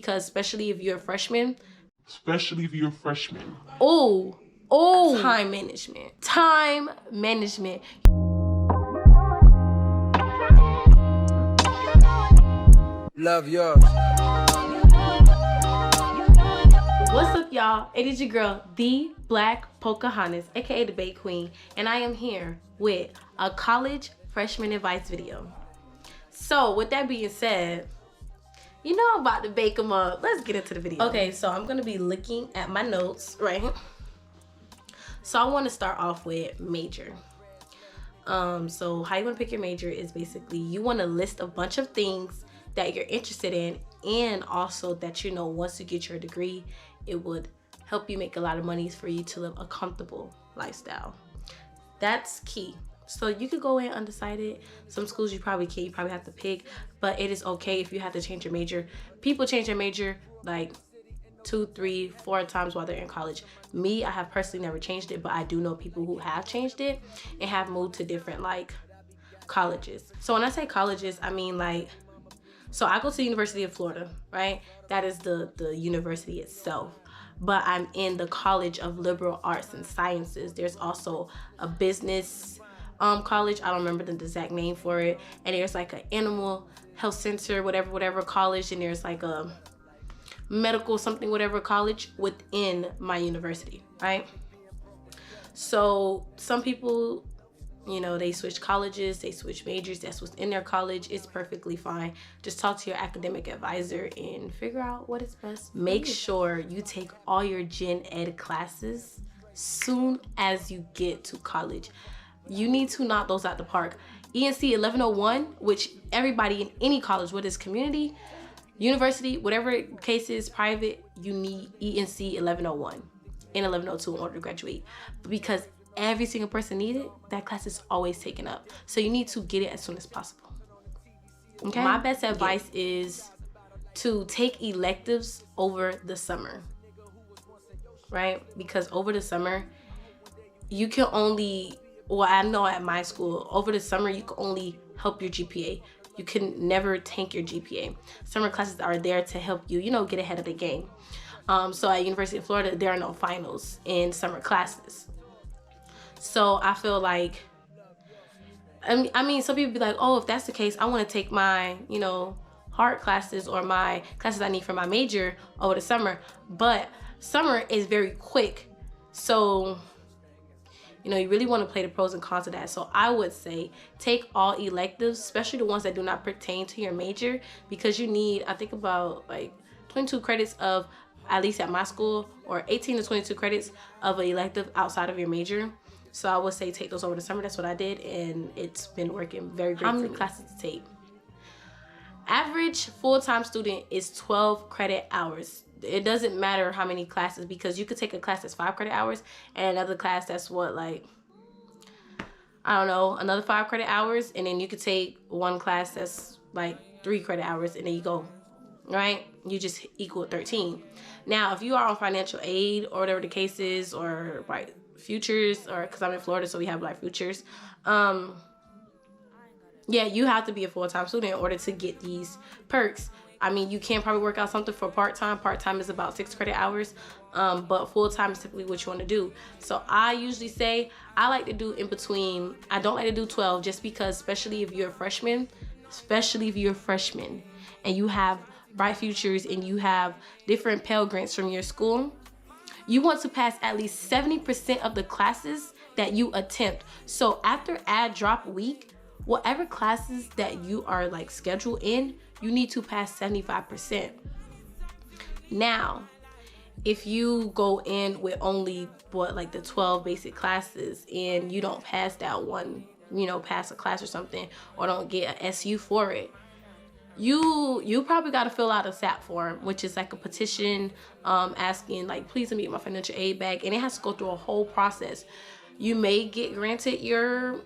because especially if you're a freshman. Time management. Love yours. What's up, y'all? It is your girl, the Black Pocahontas, aka the Bay Queen, and I am here with a college freshman advice video. So, with that being said, you know I'm about to bake them up. Let's get into the video. Okay, so I'm gonna be looking at my notes, right? So I want to start off with major. So how you want to pick your major is basically you want to list a bunch of things that you're interested in, and also that you know once you get your degree, it would help you make a lot of money for you to live a comfortable lifestyle. That's key. So you could go in undecided. Some schools you probably can't, you probably have to pick, but it is okay if you have to change your major. People change their major like 2, 3, 4 times while they're in college. Me, I have personally never changed it, but I do know people who have changed it and have moved to different like colleges. So when I say colleges, I mean like, so I go to the University of Florida, right? That is the university itself. But I'm in the College of Liberal Arts and Sciences. There's also a business college. I don't remember the exact name for it. And there's like an animal health center, whatever college. And there's like a medical something, whatever college within my university, right? So some people, you know, they switch colleges, they switch majors, that's what's in their college. It's perfectly fine. Just talk to your academic advisor and figure out what is best. Make sure you take all your gen ed classes soon as you get to college. You need to knock those out the park. ENC 1101, which everybody in any college, whether it's community, university, whatever case is, private, you need ENC 1101 and 1102 in order to graduate. But because every single person needs it, that class is always taken up. So you need to get it as soon as possible. Okay? My best advice is to take electives over the summer, right? Because over the summer, you can only, well, I know at my school, over the summer, you can only help your GPA. You can never tank your GPA. Summer classes are there to help you, you know, get ahead of the game. So at University of Florida, there are no finals in summer classes. So I feel like, I mean, some people be like, oh, if that's the case, I want to take my, you know, hard classes or my classes I need for my major over the summer. But summer is very quick. So, you know, you really want to play the pros and cons of that. So I would say take all electives, especially the ones that do not pertain to your major, because you need, I think about like 22 credits of, at least at my school, or 18 to 22 credits of an elective outside of your major. So I would say take those over the summer. That's what I did, and it's been working very great. How many classes to take? Average full-time student is 12 credit hours. It doesn't matter how many classes, because you could take a class that's 5 credit hours and another class that's what, like, I don't know, another 5 credit hours, and then you could take one class that's like 3 credit hours, and then you go, right? You just equal 13. Now, if you are on financial aid or whatever the case is, or like futures, or because I'm in Florida, so we have like futures, yeah, you have to be a full-time student in order to get these perks. I mean, you can probably work out something for part-time. Part-time is about 6 credit hours, but full-time is typically what you want to do. So I usually say I like to do in between. I don't like to do 12 just because, especially if you're a freshman, and you have bright futures and you have different Pell Grants from your school, you want to pass at least 70% of the classes that you attempt. So after add drop week, whatever classes that you are like scheduled in, you need to pass 75%. Now, if you go in with only like the 12 basic classes and you don't pass that one, you know, pass a class or something, or don't get an SU for it, you probably got to fill out a SAP form, which is like a petition asking like, please let me get my financial aid back, and it has to go through a whole process. You may get granted your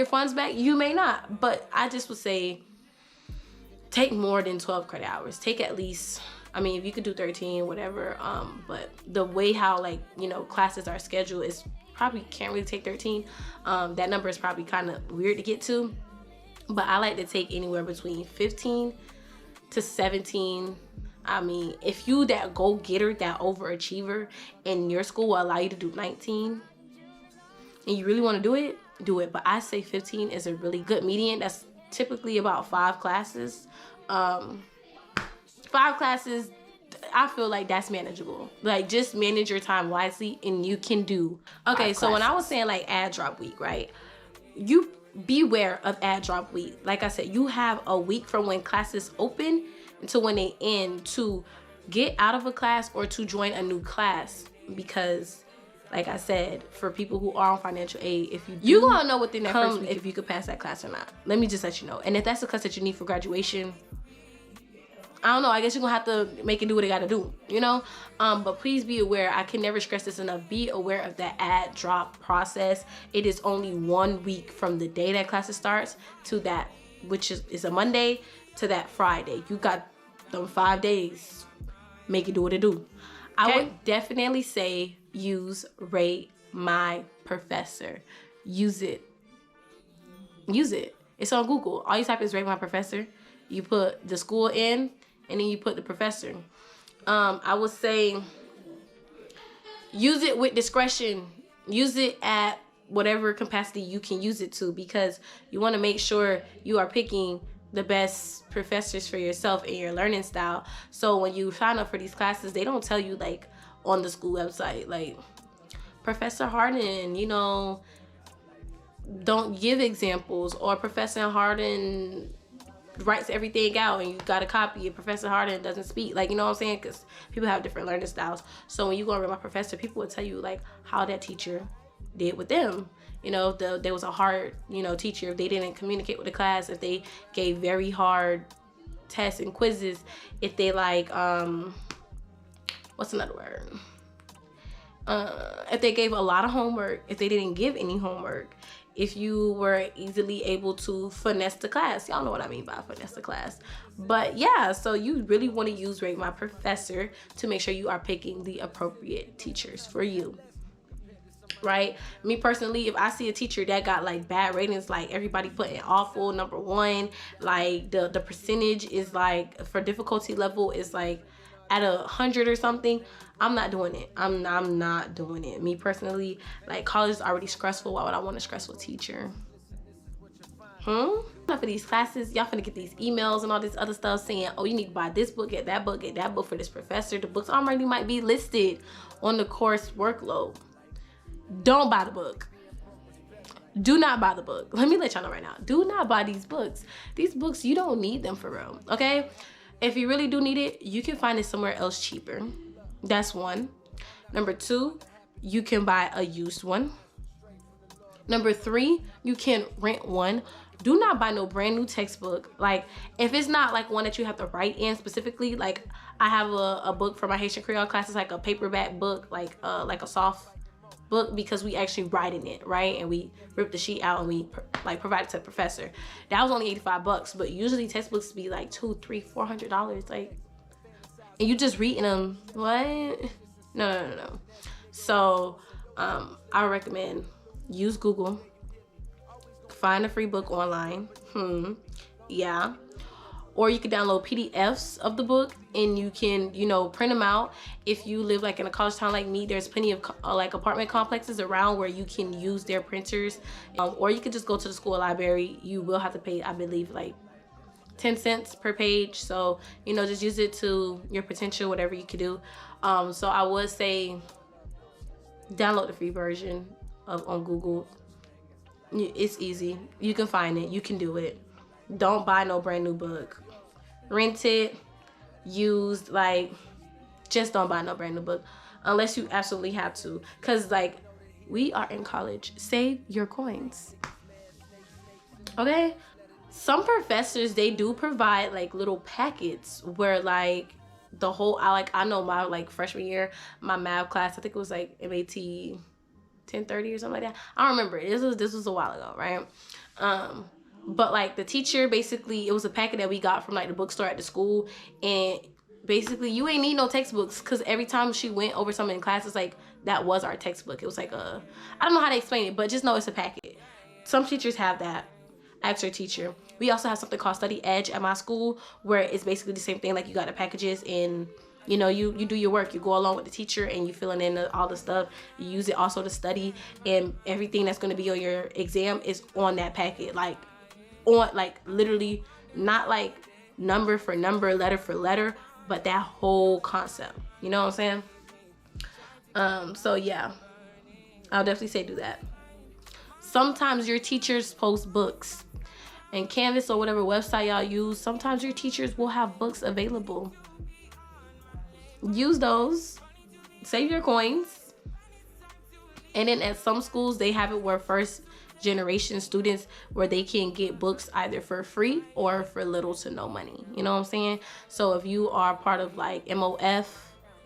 funds back, you may not, but I just would say take more than 12 credit hours. Take at least, I mean, if you could do 13, whatever, but the way how, like, you know, classes are scheduled is probably can't really take 13. That number is probably kind of weird to get to, but I like to take anywhere between 15 to 17 I mean, if you that go-getter, that overachiever, and your school will allow you to do 19, and you really want to do it. But I say 15 is a really good median. That's typically about 5 classes. 5 classes, I feel like that's manageable. Like, just manage your time wisely and you can do. Okay, so when I was saying like add drop week, right? You beware of add drop week. Like I said, you have a week from when classes open until when they end to get out of a class or to join a new class. Because like I said, for people who are on financial aid, if you gonna know within that first week if you could pass that class or not. Let me just let you know. And if that's the class that you need for graduation, I don't know, I guess you're gonna have to make it do what it gotta do, you know? But please be aware, I can never stress this enough, be aware of that add drop process. It is only 1 week from the day that classes starts to that, which is a Monday, to that Friday. You got them 5 days, make it do what it do. I would definitely say use Rate My Professor. Use it. It's on Google. All you type is Rate My Professor. You put the school in, and then you put the professor. I would say use it with discretion. Use it at whatever capacity you can use it to, because you want to make sure you are picking the best professors for yourself and your learning style. So when you sign up for these classes, they don't tell you like on the school website, like Professor Harden, you know, don't give examples, or Professor Harden writes everything out and you got a copy and Professor Harden doesn't speak. Like, you know what I'm saying? Because people have different learning styles. So when you go and read my professor, people will tell you like how that teacher did with them. You know, there was a hard, you know, teacher, if they didn't communicate with the class, if they gave very hard tests and quizzes, if they like, what's another word? If they gave a lot of homework, if they didn't give any homework, if you were easily able to finesse the class. Y'all know what I mean by finesse the class. But yeah, so you really want to use Rate My Professor to make sure you are picking the appropriate teachers for you. Right? Me personally, if I see a teacher that got like bad ratings, like everybody putting awful, number 1, like the percentage is like for difficulty level is like at 100 or something, I'm not doing it. I'm not doing it. Me personally, like college is already stressful. Why would I want a stressful teacher? For these classes, y'all finna get these emails and all this other stuff saying, oh, you need to buy this book, get that book for this professor. The books already might be listed on the course workload. Don't buy the book. Do not buy the book. Let me let y'all know right now. Do not buy these books. These books, you don't need them for real, okay? If you really do need it, you can find it somewhere else cheaper. That's 1. Number 2, you can buy a used one. Number 3, you can rent one. Do not buy no brand new textbook. Like, if it's not like one that you have to write in specifically, like I have a book for my Haitian Creole class. It's like a paperback book, like a soft book, because we actually write in it, right? And we rip the sheet out and we provide it to the professor. That was only $85, but usually textbooks be like $200, $300, $400, like, and you just reading them. What? No. So I recommend use Google, find a free book online. Yeah. Or you can download PDFs of the book and you can, you know, print them out. If you live like in a college town like me, there's plenty of like apartment complexes around where you can use their printers. Or you can just go to the school library. You will have to pay, I believe, like 10 cents per page. So, you know, just use it to your potential, whatever you can do. So I would say download the free version on Google. It's easy. You can find it. You can do it. Don't buy no brand new book. Rent it, used, like, just don't buy no brand new book unless you absolutely have to. Cause like, we are in college. Save your coins. Okay? Some professors, they do provide like little packets where like the whole, I know my like freshman year, my math class, I think it was like MAT 1030 or something like that. I don't remember. This was a while ago, right? But like the teacher, basically, it was a packet that we got from like the bookstore at the school, and basically you ain't need no textbooks, because every time she went over something in class, it's like that was our textbook. It was like I don't know how to explain it, but just know it's a packet. Some teachers have that. ask your teacher. We also have something called Study Edge at my school, where it's basically the same thing. Like, you got the packages, and you know, you do your work. You go along with the teacher and you filling in all the stuff. You use it also to study, and everything that's going to be on your exam is on that packet. Like, on, like, literally, not like number for number, letter for letter, but that whole concept. You know what I'm saying? So yeah, I'll definitely say do that. Sometimes your teachers post books, and Canvas or whatever website y'all use, sometimes your teachers will have books available. Use those, save your coins. And then at some schools, they have it where first generation students, where they can get books either for free or for little to no money. You know what I'm saying? So if you are part of like MOF,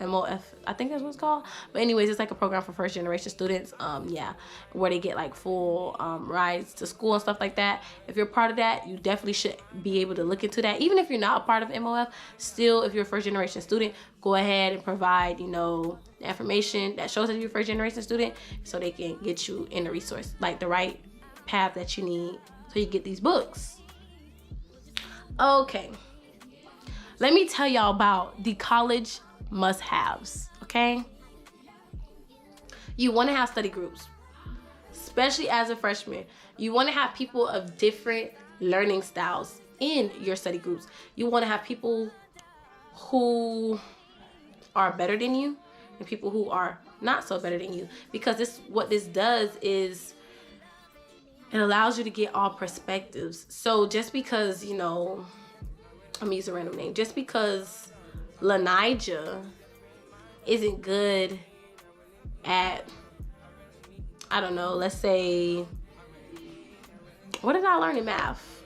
I think that's what it's called. But anyways, it's like a program for first generation students. Yeah, where they get like full rides to school and stuff like that. If you're part of that, you definitely should be able to look into that. Even if you're not a part of MOF, still, if you're a first generation student, go ahead and provide, you know, the information that shows that you're a first generation student, so they can get you in the resource, like the right path that you need, so you get these books. Okay, let me tell y'all about the college must-haves. Okay, you want to have study groups, especially as a freshman. You want to have people of different learning styles in your study groups. You want to have people who are better than you and people who are not so better than you, because what this does is it allows you to get all perspectives. So just because, you know, I'm gonna use a random name, just because Lanija isn't good at, I don't know, let's say, what did I learn in math?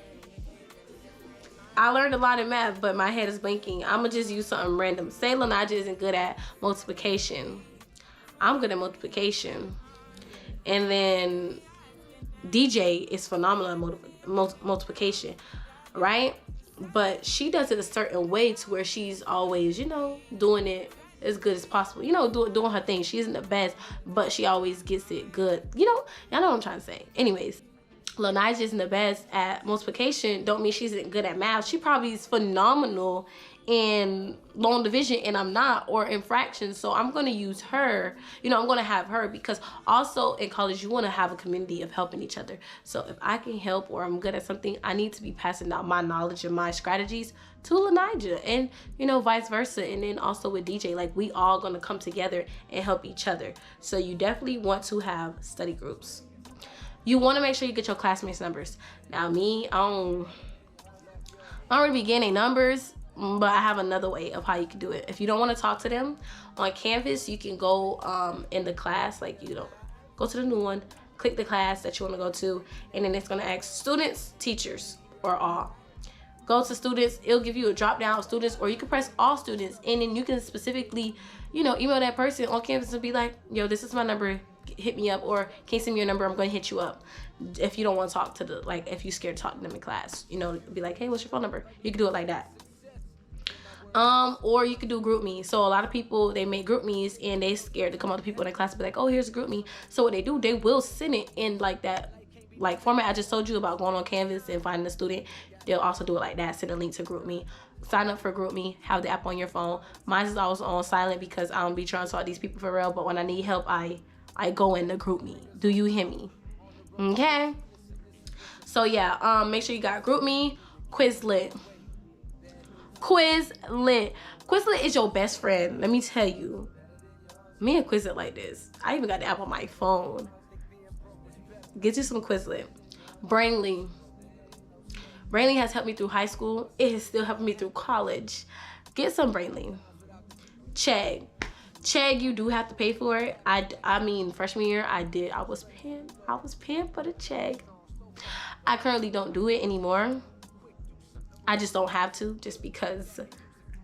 I learned a lot in math, but my head is blanking. I'm gonna just use something random. Say Lanija isn't good at multiplication. I'm good at multiplication. And then DJ is phenomenal at multiplication, right? But she does it a certain way to where she's always, you know, doing it as good as possible. You know, doing her thing. She isn't the best, but she always gets it good. You know, y'all know what I'm trying to say. Anyways, Lanija isn't the best at multiplication. Don't mean she isn't good at math. She probably is phenomenal in long division, and I'm not, or in fractions. So I'm going to use her. You know, I'm going to have her, because also in college, you want to have a community of helping each other. So if I can help, or I'm good at something, I need to be passing out my knowledge and my strategies to Lanija, and, you know, vice versa. And then also with DJ, like, we all going to come together and help each other. So you definitely want to have study groups. You want to make sure you get your classmates' numbers. Now, me, I don't really be getting numbers, but I have another way of how you can do it. If you don't want to talk to them on Canvas, you can go in the class, like, you know, go to the new one, click the class that you want to go to, and then it's going to ask students, teachers, or all. Go to students. It'll give you a drop down of students, or you can press all students, and then you can specifically, you know, email that person on Canvas and be like, yo, this is my number, hit me up, or can you send me your number, I'm going to hit you up. If you don't want to talk to like, if you're scared to talk to them in class, you know, be like, hey, what's your phone number? You can do it like that. Or you could do GroupMe. So a lot of people, they make GroupMes and they scared to come up to people in their class and be like, oh, here's a GroupMe. So what they do, they will send it in like that, like format I just told you about, going on Canvas and finding a student. They'll also do it like that, send a link to GroupMe. Sign up for GroupMe, have the app on your phone. Mine is always on silent because I don't be trying to talk to these people for real, but when I need help, I go in the GroupMe. Do you hear me? Okay? So yeah, make sure you got GroupMe, Quizlet. Quizlet is your best friend. Let me tell you. Me and Quizlet like this. I even got the app on my phone. Get you some Quizlet. Brainly. Brainly has helped me through high school. It has still helped me through college. Get some Brainly. Chegg. Chegg, you do have to pay for it. I mean, freshman year, I was paying for the Chegg. I currently don't do it anymore. I just don't have to, just because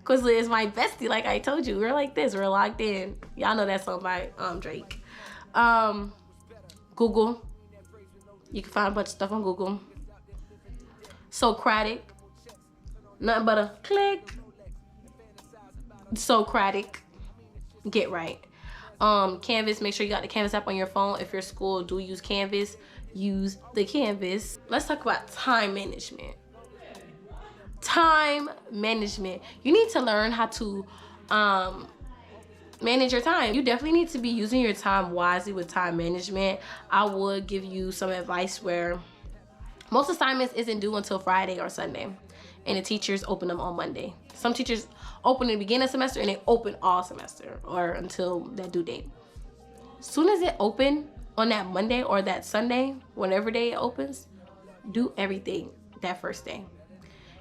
Quizlet is my bestie. Like I told you, we're like this. We're locked in. Y'all know that song by Drake. Google. You can find a bunch of stuff on Google. Socratic. Nothing but a click. Socratic. Get right. Canvas. Make sure you got the Canvas app on your phone. If your school do use Canvas, use the Canvas. Let's talk about time management. Time management. You need to learn how to manage your time. You definitely need to be using your time wisely with time management. I would give you some advice where most assignments isn't due until Friday or Sunday, and the teachers open them on Monday. Some teachers open in the beginning of the semester and they open all semester or until that due date. As soon as it open on that Monday or that Sunday, whenever day it opens, do everything that first day.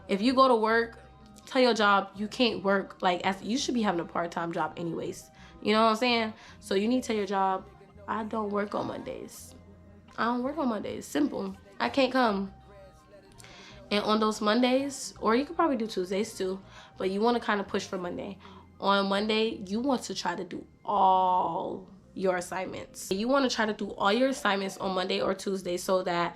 If you go to work, tell your job you can't work like as you should be having a part-time job anyways. You know what I'm saying? So you need to tell your job, I don't work on Mondays. I don't work on Mondays. Simple. I can't come. And on those Mondays, or you could probably do Tuesdays too, but you want to kind of push for Monday. On Monday, you want to try to do all your assignments. You want to try to do all your assignments on Monday or Tuesday so that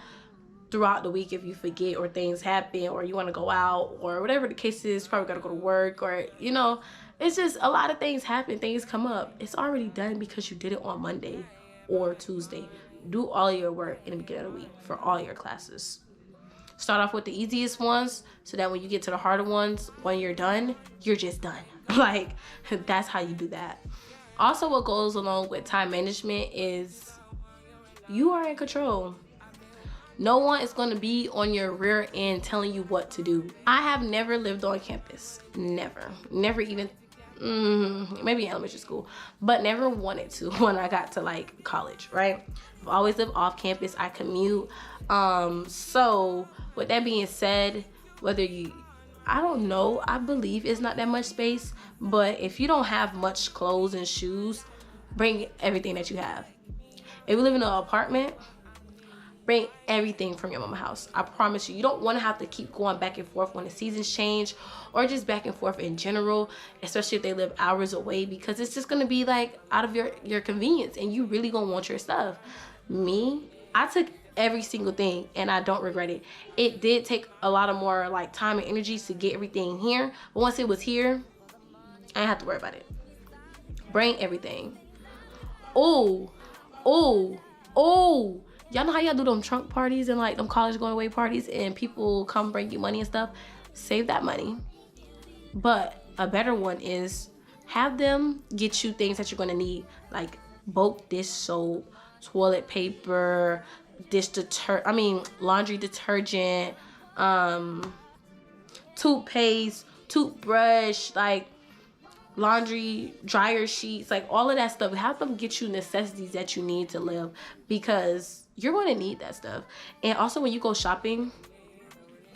throughout the week, if you forget or things happen or you want to go out or whatever the case is, probably got to go to work or, you know, it's just a lot of things happen, things come up. It's already done because you did it on Monday or Tuesday. Do all your work in the beginning of the week for all your classes. Start off with the easiest ones so that when you get to the harder ones, when you're done, you're just done. Like, that's how you do that. Also, what goes along with time management is you are in control. No one is going to be on your rear end telling you what to do. I have never lived on campus. Never even, maybe in elementary school, but never wanted to when I got to like college, right? I've always lived off campus. I commute. So with that being said, whether you, I don't know, I believe it's not that much space, but if you don't have much clothes and shoes, bring everything that you have. If you live in an apartment, bring everything from your mama's house. I promise you, you don't want to have to keep going back and forth when the seasons change or just back and forth in general, especially if they live hours away, because it's just going to be like out of your convenience and you really going to want your stuff. Me, I took every single thing and I don't regret it. It did take a lot of more like time and energy to get everything here, but once it was here, I didn't have to worry about it. Bring everything. Oh, y'all know how y'all do them trunk parties and like them college going away parties and people come bring you money and stuff? Save that money. But a better one is have them get you things that you're gonna need, like bulk dish soap, toilet paper, laundry detergent, toothpaste, toothbrush, like laundry dryer sheets, like all of that stuff. Have them get you necessities that you need to live, because you're going to need that stuff. And also when you go shopping,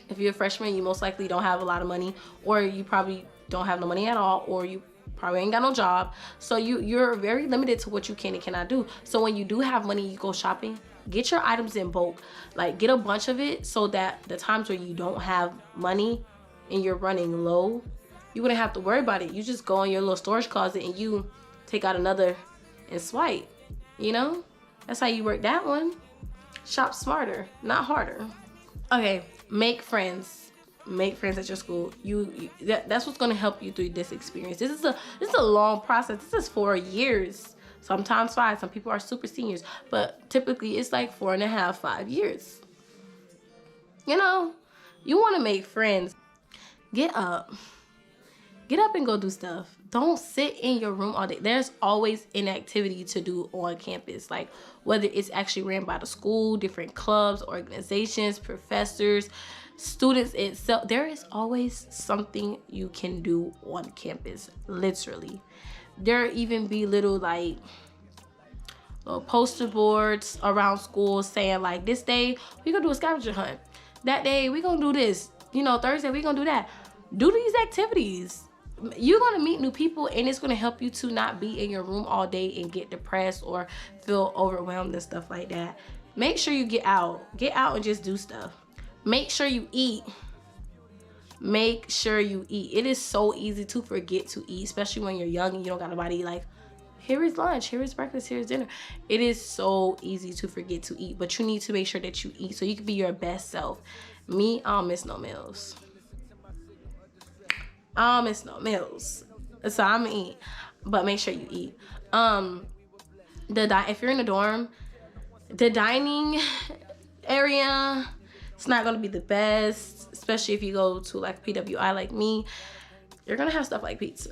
if you're a freshman, you most likely don't have a lot of money, or you probably don't have no money at all, or you probably ain't got no job, so you're very limited to what you can and cannot do. So when you do have money, you go shopping, get your items in bulk, like get a bunch of it, so that the times where you don't have money and you're running low, you wouldn't have to worry about it. You just go in your little storage closet and you take out another and swipe. You know, that's how you work that one. Shop smarter, not harder. Okay, make friends. Make friends at your school. That's what's gonna help you through this experience. This is a long process. This is 4 years, sometimes 5. Some people are super seniors, but typically it's like 4.5, 5 years. You know, you want to make friends. Get up and go do stuff. Don't sit in your room all day. There's always an activity to do on campus, like whether it's actually ran by the school, different clubs, organizations, professors, students itself. There is always something you can do on campus, literally. There even be little poster boards around school saying like, this day we gonna do a scavenger hunt, that day we gonna do this, you know, Thursday we gonna do that. Do these activities. You're gonna meet new people, and it's gonna help you to not be in your room all day and get depressed or feel overwhelmed and stuff like that. Make sure you get out and just do stuff. Make sure you eat. It is so easy to forget to eat, especially when you're young and you don't got nobody like, here is lunch, here is breakfast, here is dinner. It is so easy to forget to eat, but you need to make sure that you eat so you can be your best self. Me, I don't miss no meals. So I'm gonna eat, but make sure you eat. If you're in a dorm, the dining area, it's not gonna be the best, especially if you go to like PWI like me. You're gonna have stuff like pizza.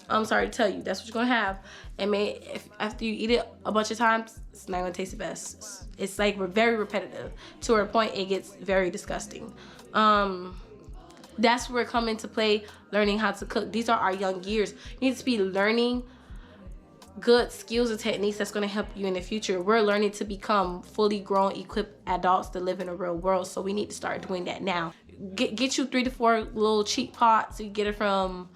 I'm sorry to tell you, that's what you're gonna have. And if after you eat it a bunch of times, it's not gonna taste the best. It's like very repetitive to a point it gets very disgusting. That's where it come into play, learning how to cook. These are our young years. You need to be learning good skills and techniques that's going to help you in the future. We're learning to become fully grown, equipped adults to live in a real world, so we need to start doing that now. Get you 3 to 4 little cheap pots. You get it from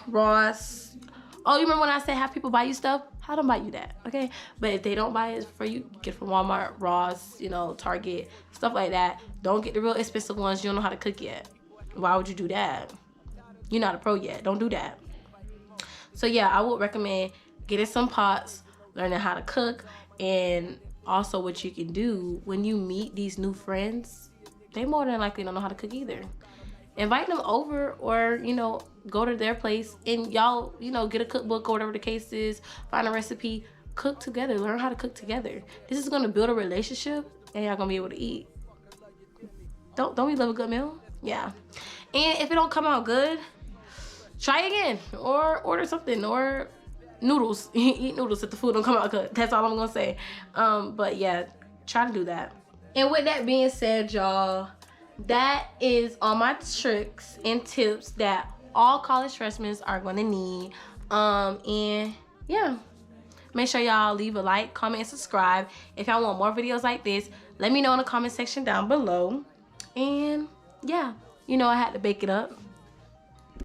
Ross. Oh, you remember when I said have people buy you stuff? Have them buy you that, okay? But if they don't buy it for you, get it from Walmart, Ross, you know, Target, stuff like that. Don't get the real expensive ones. You don't know how to cook yet. Why would you do that? You're not a pro yet. Don't do that. So yeah, I would recommend getting some pots, learning how to cook, and also what you can do when you meet these new friends, they more than likely don't know how to cook either. Invite them over, or, you know, go to their place and y'all, you know, get a cookbook or whatever the case is, find a recipe, cook together, learn how to cook together. This is gonna build a relationship and y'all gonna be able to eat. Don't we love a good meal? Yeah. And if it don't come out good, try again, or order something, or noodles. Eat noodles if the food don't come out good. That's all I'm gonna say. But yeah, try to do that. And with that being said, y'all, that is all my tricks and tips that all college freshmen are gonna need. And yeah, make sure y'all leave a like, comment, and subscribe. If y'all want more videos like this, let me know in the comment section down below. And yeah, you know I had to bake it up.